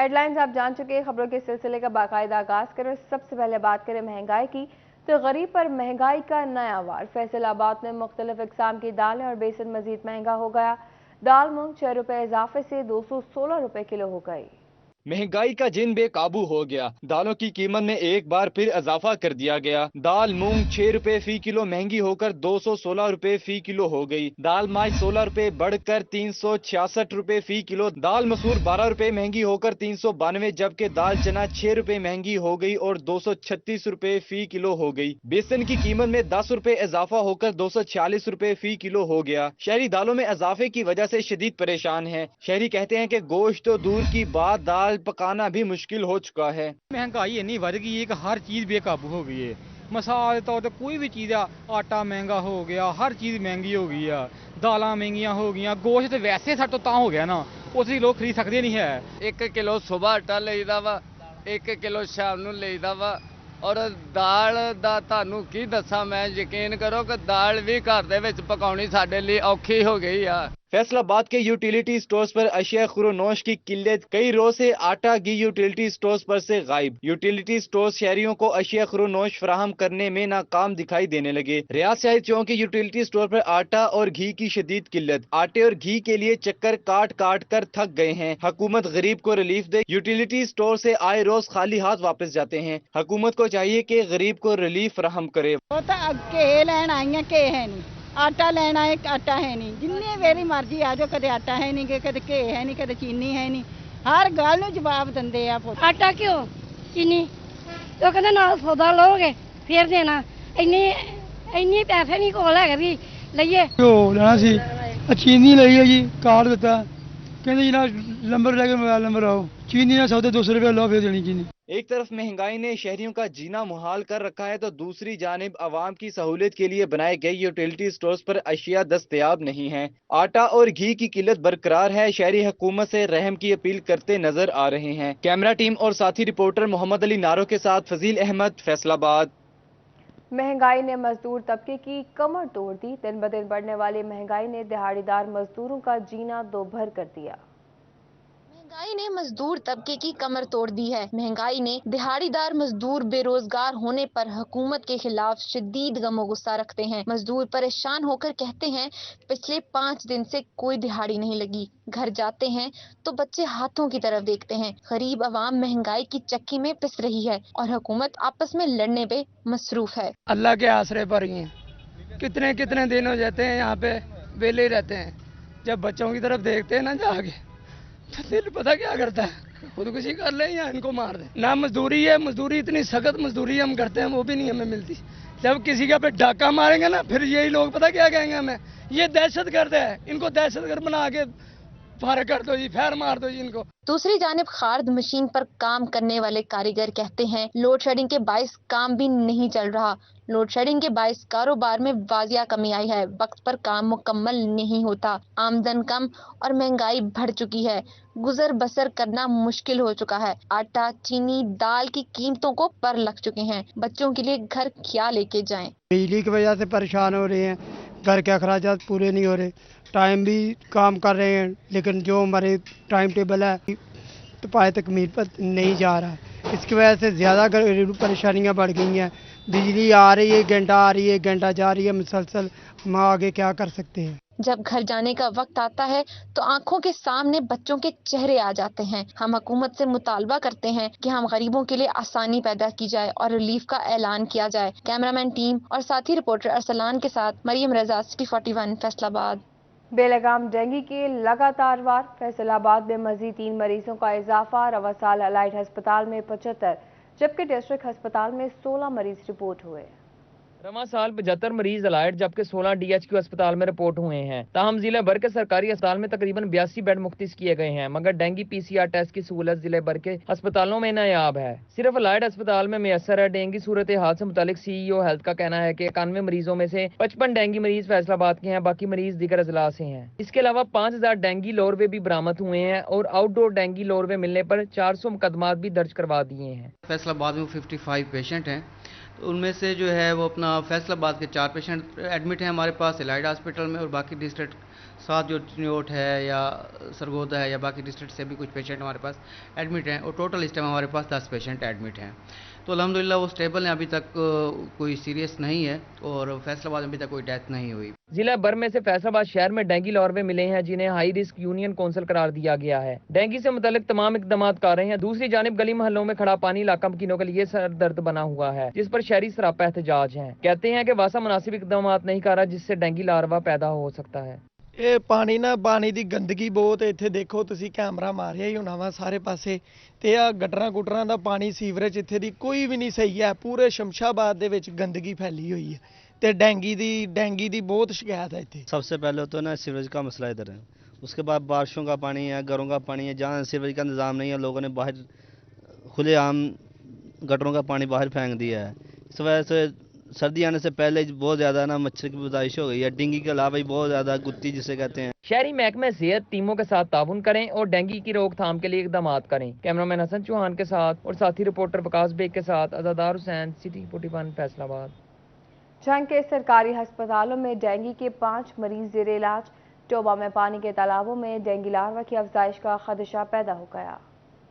Headlines आप जान चुके हैं। खबरों के सिलसिले का बाकायदा आगाज करें। सबसे पहले बात करें महंगाई की, तो गरीब पर महंगाई का नया वार। फैसलाबाद में मुख्तलिफ इकसाम की दालें और बेसन मजीद महंगा हो गया। दाल मूंग 6 रुपए इजाफे से 216 रुपए किलो हो गई। महंगाई का जिन बेकाबू हो गया। दालों की कीमत में एक बार फिर इजाफा कर दिया गया। दाल मूंग 6 रुपए फी किलो महंगी होकर 216 रुपए फी किलो हो गई। दाल माई 16 रुपए बढ़कर 366 रुपए फी किलो। दाल मसूर 12 रुपए महंगी होकर 392, जबकि दाल चना 6 रुपए महंगी हो गई और 236 रुपए फी किलो हो गई। बेसन की कीमत में 10 रुपए इजाफा होकर 246 रुपए फी किलो हो गया। शहरी दालों में इजाफे की वजह से शदीद परेशान है। शहरी कहते हैं कि गोश्त तो दूर की बात, दाल पकाना भी मुश्किल हो चुका है। महंगाई इतनी बढ़ गई है कि हर चीज बेकाबू हो गई है। मिसाल के तौर पर कोई भी चीज है, आटा महंगा हो गया, हर चीज महंगी हो गई है, दालां महंगियां हो गई, गोश्त वैसे सट तो हो गया ना, उसी लोग खरीद सकते नहीं है। 1 किलो सुबह आटा लईदा वा, 1 किलो शाम ਨੂੰ ਲਈਦਾ ਵਾ। ਔਰ ਦਾਲ ਦਾ ਤੁਹਾਨੂੰ ਕੀ ਦੱਸਾਂ ਮੈਂ, ਯਕੀਨ ਕਰੋ ਕਿ ਦਾਲ ਵੀ ਘਰ ਦੇ ਵਿੱਚ ਪਕਾਉਣੀ ਸਾਡੇ ਲਈ ਔਖੀ ਹੋ ਗਈ ਆ। फैसलाबाद के यूटिलिटी स्टोर्स पर अशिया खुरोनोश की किल्लत। कई रोज से आटा घी यूटिलिटी स्टोर्स पर से गायब। यूटिलिटी स्टोर्स शहरियों को अशिया खुरोनोश फराहम करने में नाकाम दिखाई देने लगे। रियाज शाहिद चौक के यूटिलिटी स्टोर पर आटा और घी की शदीद किल्लत। आटे और घी के लिए चक्कर काट काट कर थक गए हैं। हुकूमत गरीब को रिलीफ दे। यूटिलिटी स्टोर से आए रोज खाली हाथ वापस जाते हैं। हुकूमत को चाहिए कि गरीब को रिलीफ फराहम करे। आटा लेना है, आटा है नहीं। जिन्नी मेरी मर्जी आ जाओ, कदे आटा है नहीं, कदे घे है नहीं, कदे चीनी है नहीं। हर गल नूं जवाब दिंदे आ। आटा क्यों, चीनी तो कहते नाल सौदा लोगे फिर देना। इन्नी पैसे नहीं कोल है भी लइए। लेना सी चीनी लई है जी, कार्ड दिता, कहते जी ना नंबर लेके मोबाइल नंबर आओ। चीनी ना सौदे 200 रुपये लो, फिर देनी चीनी। एक तरफ महंगाई ने शहरियों का जीना मुहाल कर रखा है, तो दूसरी जानिब आवाम की सहूलियत के लिए बनाए गए यूटिलिटी स्टोर्स पर अशिया दस्तयाब नहीं है। आटा और घी की किल्लत बरकरार है। शहरी हुकूमत से रहम की अपील करते नजर आ रहे हैं। कैमरा टीम और साथी रिपोर्टर मोहम्मद अली नारो के साथ फजील अहमद, फैसलाबाद। महंगाई ने मजदूर तबके की कमर तोड़ दी। दिन ब दिन बढ़ने वाली महंगाई ने दिहाड़ीदार मजदूरों का जीना दोभर कर दिया। महंगाई ने मजदूर तबके की कमर तोड़ दी है। महंगाई ने दिहाड़ीदार मजदूर बेरोजगार होने पर हुकूमत के खिलाफ शदीद गमो गुस्सा रखते हैं। मजदूर परेशान होकर कहते हैं, पिछले 5 दिन से कोई दिहाड़ी नहीं लगी। घर जाते हैं तो बच्चे हाथों की तरफ देखते हैं। गरीब आवाम महंगाई की चक्की में पिस रही है और हुकूमत आपस में लड़ने पे मसरूफ है। अल्लाह के आसरे पर ही हैं। कितने कितने दिन हो जाते हैं यहाँ पे वेले रहते हैं। जब बच्चों की तरफ देखते हैं ना जाके, तो दिल पता क्या करता है, खुदकुशी कर ले या इनको मार दे। ना मजदूरी है, मजदूरी इतनी सख्त मजदूरी हम करते हैं वो भी नहीं हमें मिलती। जब किसी का पे डाका मारेंगे ना, फिर यही लोग पता क्या कहेंगे हमें, ये दहशत गर्द है, इनको दहशत गर्द बना के फायर कर दो जी, फायर मार दो जी इनको। दूसरी जानिब खार्द मशीन पर काम करने वाले कारीगर कहते हैं, लोड शेडिंग के बाइस काम भी नहीं चल रहा। लोड शेडिंग के बाइस कारोबार में वाजिया कमी आई है। वक्त पर काम मुकम्मल नहीं होता। आमदन कम और महंगाई बढ़ चुकी है। गुजर बसर करना मुश्किल हो चुका है। आटा, चीनी, दाल की कीमतों को पर लग चुके हैं। बच्चों के लिए घर क्या लेके जाएं? बिजली की वजह से परेशान हो रहे हैं। घर के अखराजात पूरे नहीं हो रहे। टाइम भी काम कर रहे हैं, लेकिन जो हमारे टाइम टेबल है तो पाए तकमील पर नहीं जा रहा। इसकी वजह से ज़्यादा घरेलू परेशानियां बढ़ गई हैं। बिजली आ रही है, घंटा आ रही है, घंटा जा रही है, मुसलसल। हम आगे क्या कर सकते हैं? जब घर जाने का वक्त आता है तो आंखों के सामने बच्चों के चेहरे आ जाते हैं। हम हुकूमत से मुतालबा करते हैं कि हम गरीबों के लिए आसानी पैदा की जाए और रिलीफ का ऐलान किया जाए। कैमरामैन टीम और साथी रिपोर्टर अरसलान के साथ मरियम रजा, सिटी 41, फैसलाबाद। बेलगाम डेंगू के लगातार वार। फैसलाबाद में मजीद 3 मरीजों का इजाफा। रवासाल अलाइड अस्पताल में 75, जबकि डिस्ट्रिक्ट अस्पताल में 16 मरीज रिपोर्ट हुए। रवां साल 75 मरीज अलाइड, जबकि 16 DHQ अस्पताल में रिपोर्ट हुए हैं। ताहम जिले भर के सरकारी अस्पताल में तकरीबन 82 बेड मुख्तिस किए गए हैं, मगर डेंगू PCR टेस्ट की सहूलत जिले भर के अस्पतालों में नायाब है। सिर्फ अलाइड अस्पताल में मैसर है। डेंगू सूरत हाल से मुतालिक CEO हेल्थ का कहना है कि 91 मरीजों में से 55 डेंगू मरीज फैसलाबाद के हैं, बाकी मरीज दीगर अजला से हैं। इसके अलावा 5000 डेंगू लोरवे भी बरामद हुए हैं और आउटडोर डेंगू लोरवे मिलने पर 400 मुकदमात भी दर्ज करवा दिए हैं। फैसलाबाद में 55 पेशेंट हैं, तो उनमें से जो है वो अपना फैसलाबाद के 4 पेशेंट एडमिट हैं हमारे पास एलाइड हॉस्पिटल में, और बाकी डिस्ट्रिक्ट साथ जो चिन्योट है या सरगोदा है या बाकी डिस्ट्रिक्ट से भी कुछ पेशेंट हमारे पास एडमिट हैं, और टोटल इस टाइम हमारे पास 10 पेशेंट एडमिट हैं। तो अल्हम्दुलिल्लाह वो स्टेबल हैं, अभी तक कोई सीरियस नहीं है, और फैसलाबाद में अभी तक कोई डेथ नहीं हुई। जिला भर में से फैसलाबाद शहर में डेंगू लार्वे मिले हैं, जिन्हें हाई रिस्क यूनियन कौंसिल करार दिया गया है। डेंगू से मुतालिक तमाम इकदाम कर रहे हैं। दूसरी जानिब गली मोहल्लों में खड़ा पानी इलाका मकीनों के लिए सर दर्द बना हुआ है, जिस पर शहरी सरापा एहतजाज है। कहते हैं कि वासा मुनासिब इकदाम नहीं कर रहा, जिससे डेंगू लार्वा पैदा हो सकता है। ਇਹ ਪਾਣੀ ਦੀ ਗੰਦਗੀ ਬਹੁਤ ਇੱਥੇ ਦੇਖੋ ਤੁਸੀਂ, ਕੈਮਰਾ ਮਾਰਿਆ ਹੀ ਹੋਣਾ ਵਾ ਸਾਰੇ ਪਾਸੇ, ਤੇ ਆ ਗਟਰਾਂ ਗੁਟਰਾਂ ਦਾ ਪਾਣੀ ਸੀਵਰੇਜ ਇੱਥੇ ਦੀ ਕੋਈ ਵੀ ਨਹੀਂ ਸਹੀ ਹੈ। ਪੂਰੇ ਸ਼ਮਸ਼ਾਬਾਦ ਦੇ ਵਿੱਚ ਗੰਦਗੀ ਫੈਲੀ ਹੋਈ ਹੈ ਤੇ ਡੈਂਗੀ ਦੀ ਬਹੁਤ ਸ਼ਿਕਾਇਤ ਹੈ ਇੱਥੇ। सबसे पहले तो ना सीवरेज का मसला इधर है, उसके बाद बारिशों का पानी है, घरों का पानी है, जहाँ सीवरेज का निज़ाम नहीं है लोगों ने बाहर खुलेआम गटरों का पानी बाहर फेंक दिया है। इस वजह से सर्दी आने से पहले बहुत ज़्यादा ना मच्छर की पैदाइश हो गई है। डेंगू के अलावा भी बहुत ज़्यादा गुत्ती जिसे कहते हैं। शहरी महकमे सेहत टीमों के साथ ताउन करें और डेंगू की रोकथाम के लिए इकदाम करें। कैमरामैन हसन चौहान के साथ और साथी रिपोर्टर वकास बेग के साथ अज़ादार हुसैन, सिटी 41 फैसलाबाद। जंग के सरकारी अस्पतालों में डेंगू के 5 मरीज जेर इलाज। टोबा में पानी के तालाबों में डेंगू लार्वा की अफजाइश का खदशा पैदा हो गया।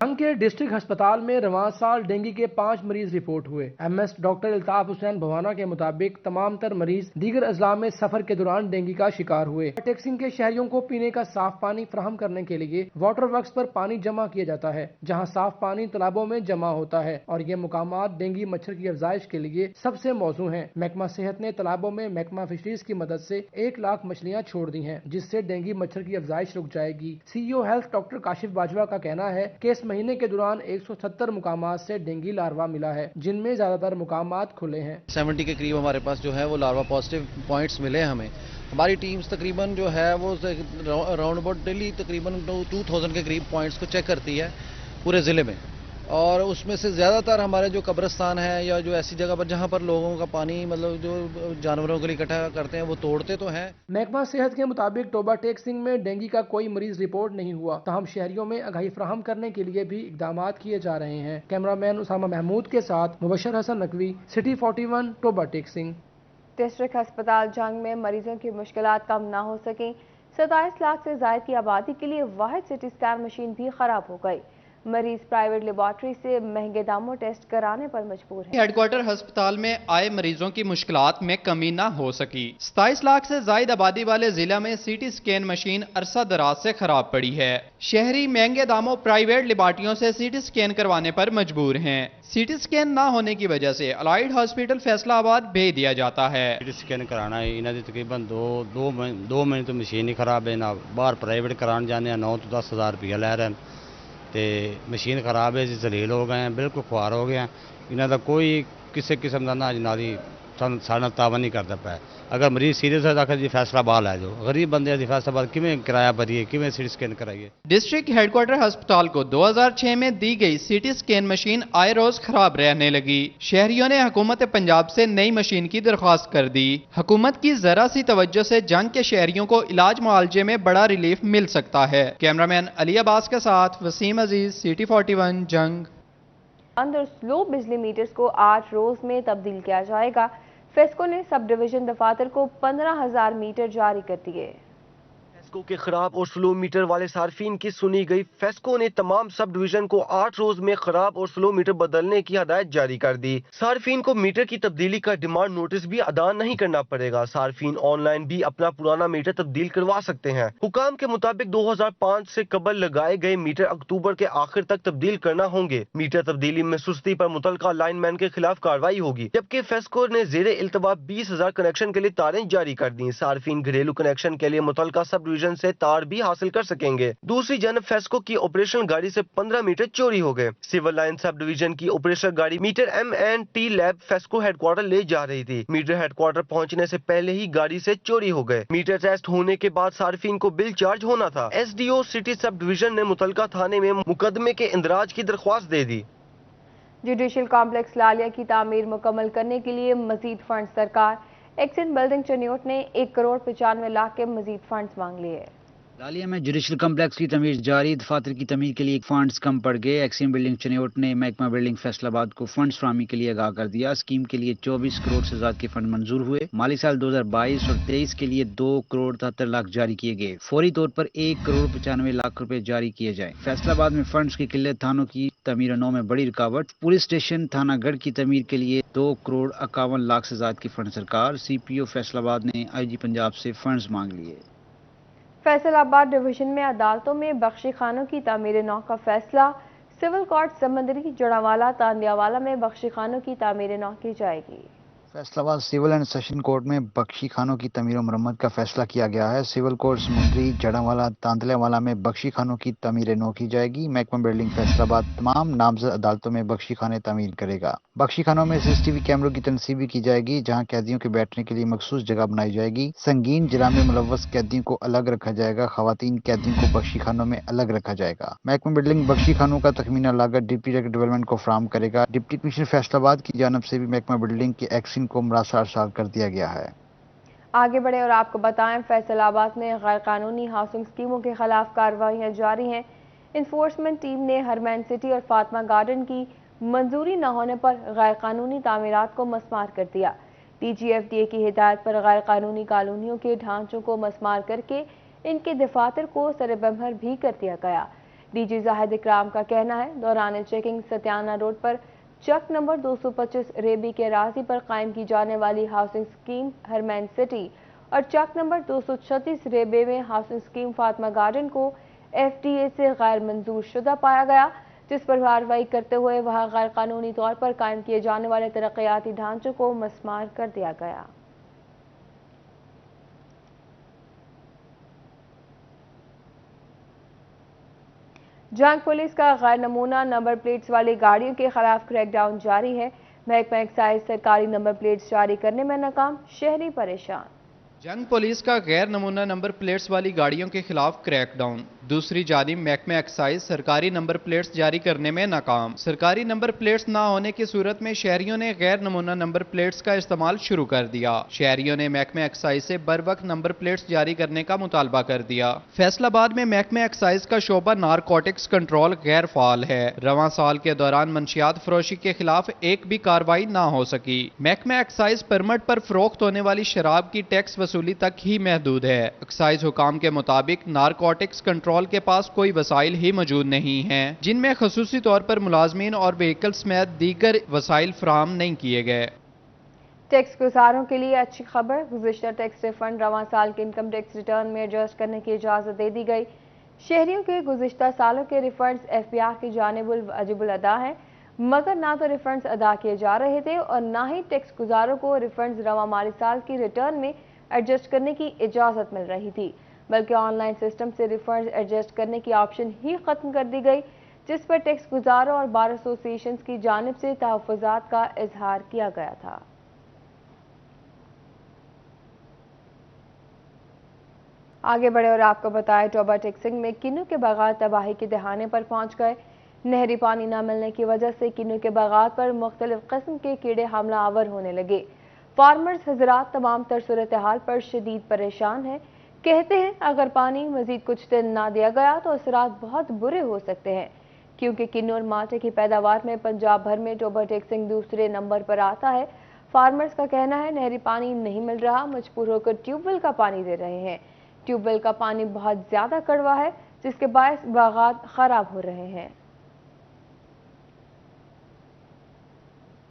जंग के डिस्ट्रिक्ट अस्पताल में रवां साल डेंगू के 5 मरीज रिपोर्ट हुए। एमएस डॉक्टर अल्ताफ हुसैन भवाना के मुताबिक तमाम तर मरीज दीगर अजला में सफर के दौरान डेंगू का शिकार हुए। टेक्सिंग के शहरियों को पीने का साफ पानी फराहम करने के लिए वाटर वर्क्स पर पानी जमा किया जाता है, जहां साफ पानी तालाबों में जमा होता है, और ये मुकामात डेंगू मच्छर की अफजाइश के लिए सबसे मौजू हैं। महकमा सेहत ने तालाबों में महकमा फिशरीज की मदद से 1 लाख मछलियां छोड़ दी हैं, जिससे डेंगू मच्छर की अफजाइश रुक जाएगी। CEO health doctor Kashif Bajwa का कहना है कि इस महीने के दौरान 170 मुकामात से डेंगू लार्वा मिला है, जिनमें ज्यादातर मुकामात खुले हैं। 70 के करीब हमारे पास जो है वो लार्वा पॉजिटिव पॉइंट्स मिले हैं हमें। हमारी टीम्स तकरीबन जो है वो राउंड अबाउट डेली तकरीबन 2000 के करीब पॉइंट्स को चेक करती है पूरे ज़िले में, और उसमें से ज़्यादातर हमारे जो कब्रिस्तान है या जो ऐसी जगह पर जहाँ पर लोगों का पानी मतलब जो जानवरों के लिए इकट्ठा करते हैं वो तोड़ते तो हैं। महकमा सेहत के मुताबिक टोबा टेक्सिंग में डेंगू का कोई मरीज रिपोर्ट नहीं हुआ, ताहम शहरियों में आगाही फराहम करने के लिए भी इकदाम किए जा रहे हैं। कैमरामैन उसामा महमूद के साथ मुबशर हसन नकवी, सिटी 41 टोबा टेक्सिंग। डिस्ट्रिक्ट अस्पताल जंग में मरीजों की मुश्किलात कम न हो सकें। 27 लाख से ज्यादा की आबादी के लिए वाहिद सिटी स्कैन मशीन भी खराब हो गई। मरीज प्राइवेट लेबॉर्ट्री से महंगे दामों टेस्ट कराने पर मजबूर है। हेडक्वार्टर अस्पताल में आए मरीजों की मुश्किलात में कमी न हो सकी। 27 लाख से ज्यादा आबादी वाले जिला में सीटी स्कैन मशीन अरसा दराज से खराब पड़ी है। शहरी महंगे दामों प्राइवेट लेबॉर्ट्रियों से सीटी स्कैन करवाने पर मजबूर हैं। सीटी स्कैन न होने की वजह से अलाइड हॉस्पिटल फैसलाबाद भेज दिया जाता है। सीटी स्कैन कराना है इन्हें तकरीबन दो महीने तो मशीन ही खराब है ना, बाहर प्राइवेट कराने जाने 9 तो 10 हज़ार रुपया लै रहे हैं, तो मशीन खराब है जी, जलील हो गए हैं, बिल्कुल खुआर हो गए हैं। इन्हों का कोई किसी किस्म का ना जनादी साढ़ा तावा नहीं करता पाया। अगर मरीज सीरियस है तो आखिर जी फैसलाबाद लै जाओ, गरीब बंदे जी फैसलाबाद किमें किराया भरिए, किमें सीटी स्कैन कराइए। डिस्ट्रिक्ट हेडक्वार्टर अस्पताल को 2006 में दी गई सीटी स्कैन मशीन आए रोज खराब रहने लगी। शहरियों ने हुकूमत पंजाब से नई मशीन की दरख्वास्त कर दी। हुकूमत की जरा सी तवज्जो से जंग के शहरियों को इलाज मुआवजे में बड़ा रिलीफ मिल सकता है। कैमरामैन अली अब्बास के साथ वसीम अजीज, सिटी 41 जंग। अंदर स्लो बिजली मीटर्स को 8 रोज में तब्दील किया जाएगा। फेस्को ने सब डिवीजन दफातर को 15,000 मीटर जारी कर दिए। फेस्को के खराब और स्लो मीटर वाले सार्फिन की सुनी गई। फेस्को ने तमाम सब डिवीजन को 8 रोज में खराब और स्लो मीटर बदलने की हदायत जारी कर दी। सार्फिन को मीटर की तब्दीली का डिमांड नोटिस भी अदा नहीं करना पड़ेगा। सार्फिन ऑनलाइन भी अपना पुराना मीटर तब्दील करवा सकते हैं। हुकाम के मुताबिक 2005 से कबल लगाए गए मीटर अक्टूबर के आखिर तक तब्दील करना होंगे। मीटर तब्दीली में सुस्ती पर मुतलका लाइनमैन के खिलाफ कार्रवाई होगी। जबकि फेस्को ने जेरे इल्तवा 20,000 कनेक्शन के लिए तारें जारी कर दी। सार्फिन घरेलू कनेक्शन के लिए मुतलका सब डिवीजन से तार भी हासिल कर सकेंगे। दूसरी जानब फेस्को की ऑपरेशनल गाड़ी से 15 मीटर चोरी हो गए। सिविल लाइन सब डिवीजन की ऑपरेशनल गाड़ी meter M&T lab FESCO headquarter ले जा रही थी। मीटर हेडक्वार्टर पहुंचने से पहले ही गाड़ी से चोरी हो गए। मीटर टेस्ट होने के बाद सार्फिन को बिल चार्ज होना था। SDO सिटी सब डिवीजन ने मुतलका थाने में मुकदमे के इंदराज की दरख्वास्त दे दी। जुडिशल कॉम्प्लेक्स लालिया की तामीर मुकम्मल करने के लिए मजीद फंड सरकार। एक्सिन बिल्डिंग चनियोट ने 1 करोड़ 95 लाख के मजीद फंड्स मांग लिए। लालिया में जुडिशल कम्प्लेक्स की तमीर जारी। दफातर की तमीर के लिए फंड्स कम पड़ गए। एक्सिम बिल्डिंग चनेट ने महकमा बिल्डिंग फैसलाबाद को फंड्स फराहमी के लिए आगाह कर दिया। स्कीम के लिए 24 करोड़ से ज्यादा के फंड मंजूर हुए। माली साल 2022 और 23 के लिए 2 करोड़ 73 लाख जारी किए गए। फौरी तौर पर 1 करोड़ 95 लाख रुपए जारी किए जाए। फैसलाबाद में फंड्स की किल्लत, थानों की तमीर 9 में बड़ी रुकावट। पुलिस स्टेशन थानागढ़ की तमीर के लिए 2 करोड़ 51 लाख से ज्यादा के फंड सरकार। CPO फैसलाबाद ने IG पंजाब से फंड्स मांग लिए। फैसलाबाद डिवीजन में अदालतों में बख्शी खानों की तामीर नौ का फैसला। सिविल कोर्ट समंदरी, जड़ावाला, तांदियावाला में बख्शी खानों की तामीर नौ की जाएगी। Faisalabad civil and session court में बख्शी खानों की तमीर और मरम्मत का फैसला किया गया है। सिविल कोर्ट समुद्री, जड़ावाला, तांदलेवाला में बख्शी खानों की तमीर नौ की जाएगी। महकमा बिल्डिंग फैसलाबाद तमाम नामजद अदालतों में बख्शी खाने तमीर करेगा। बख्शी खानों में CCTV कैमरों की तनसीब भी की जाएगी, जहां कैदियों के बैठने के लिए मखसूस जगह बनाई जाएगी। संगीन जुर्म में मुलव्वस कैदियों को अलग रखा जाएगा। खवातीन कैदियों को बख्शी खानों में अलग रखा जाएगा। महकमा बिल्डिंग बख्शी खानों का तखमीना लागत डिप्टी डायरेक्टर डेवलपमेंट को फराहम करेगा। डिप्टी कमिश्नर फैसलाबाद की जानब से भी महकमा बिल्डिंग के एक्शन को मरासर साल कर दिया गया है। आगे बढ़े और आपको बताएं, फैसलाबाद में गैर कानूनी हाउसिंग स्कीमों के खिलाफ कार्रवाइयां जारी हैं। इन्फोर्समेंट टीम ने हरमैन सिटी और फातिमा गार्डन की मंजूरी न होने पर गैर कानूनी तामीरात को मस्मार कर दिया। DGFDA की हिदायत पर गैर कानूनी कॉलोनियों के ढांचों को मस्मार करके इनके दफातर को सरबमहर भी कर दिया गया। DG जाहिद इकराम का कहना है, दौरान चेकिंग सत्याना रोड पर चक नंबर 225 रेबी के राजी पर कायम की जाने वाली हाउसिंग स्कीम हरमैन सिटी और चक नंबर 236 रेबे में हाउसिंग स्कीम फातिमा गार्डन को FDA से गैर मंजूर शुदा पाया गया, जिस पर कार्रवाई करते हुए वहां गैर कानूनी तौर पर कायम किए जाने वाले तरक्याती ढांचों को मस्मार कर दिया गया। जंग पुलिस का गैर नमूना नंबर प्लेट्स वाली गाड़ियों के खिलाफ क्रैकडाउन जारी है। महकमा एक्साइज सरकारी नंबर प्लेट्स जारी करने में नाकाम, शहरी परेशान। जंग पुलिस का गैर नमूना नंबर प्लेट्स वाली गाड़ियों के खिलाफ क्रैकडाउन। दूसरी जानिब महकमा एक्साइज सरकारी नंबर प्लेट्स जारी करने में नाकाम। सरकारी नंबर प्लेट्स ना होने की सूरत में शहरियों ने गैर नमूना नंबर प्लेट्स का इस्तेमाल शुरू कर दिया। शहरियों ने महकमा एक्साइज से बर वक्त नंबर प्लेट्स जारी करने का मुतालबा कर दिया। फैसलाबाद में महकमा एक्साइज का शोबा नारकोटिक्स कंट्रोल गैर फाल है। रवां साल के दौरान मंशियात फरोशी के खिलाफ एक भी कार्रवाई ना हो सकी। महकमा एक्साइज परमिट पर फरोख्त होने वाली शराब की टैक्स वसूली तक ही महदूद है। एक्साइज हुकाम के मुताबिक नारकोटिक्स कंट्रोल के पास कोई वसाइल ही मौजूद नहीं हैं, जिनमें खसूसी तौर पर मुलाजमीन और व्हीकल समेत दीगर वसाइल फराहम नहीं किए गए। टैक्स गुजारों के लिए अच्छी खबर, गुज़िश्ता टैक्स रिफंड रवां साल के इनकम टैक्स रिटर्न में एडजस्ट करने की इजाजत दे दी गई। शहरियों के गुज़िश्ता सालों के रिफंड्स FBI की जानिबुल वाजिबुल अदा है, मगर ना तो रिफंड्स अदा किए जा रहे थे और ना ही टैक्स गुजारों को रिफंड्स रवां माली साल की रिटर्न में एडजस्ट करने की इजाजत मिल रही थी, बल्कि ऑनलाइन सिस्टम से रिफंड्स एडजस्ट करने की ऑप्शन ही खत्म कर दी गई, जिस पर टैक्स गुजारों और बार एसोसिएशन की जानिब से तहफ़्फ़ुज़ात का इजहार किया गया था। आगे बढ़े और आपको बताएं, टोबा टेक्सिंग में किन्नू के बागात तबाही के दहाने पर पहुंच गए। नहरी पानी न मिलने की वजह से किन्नू के बागात पर मुख्तलिफ किस्म के कीड़े हमला आवर होने लगे। फार्मर्स हजरात तमाम तर सूरत हाल पर शदीद परेशान हैं। कहते हैं अगर पानी मजीद कुछ दिन ना दिया गया तो असरात बहुत बुरे हो सकते हैं, क्योंकि किन्नू और माटे की पैदावार में पंजाब भर में टोबा टेक्सिंग दूसरे नंबर पर आता है। फार्मर्स का कहना है नहरी पानी नहीं मिल रहा, मजबूर होकर ट्यूबवेल का पानी दे रहे हैं। ट्यूबवेल का पानी बहुत ज्यादा कड़वा है, जिसके बायस बागात खराब हो रहे हैं।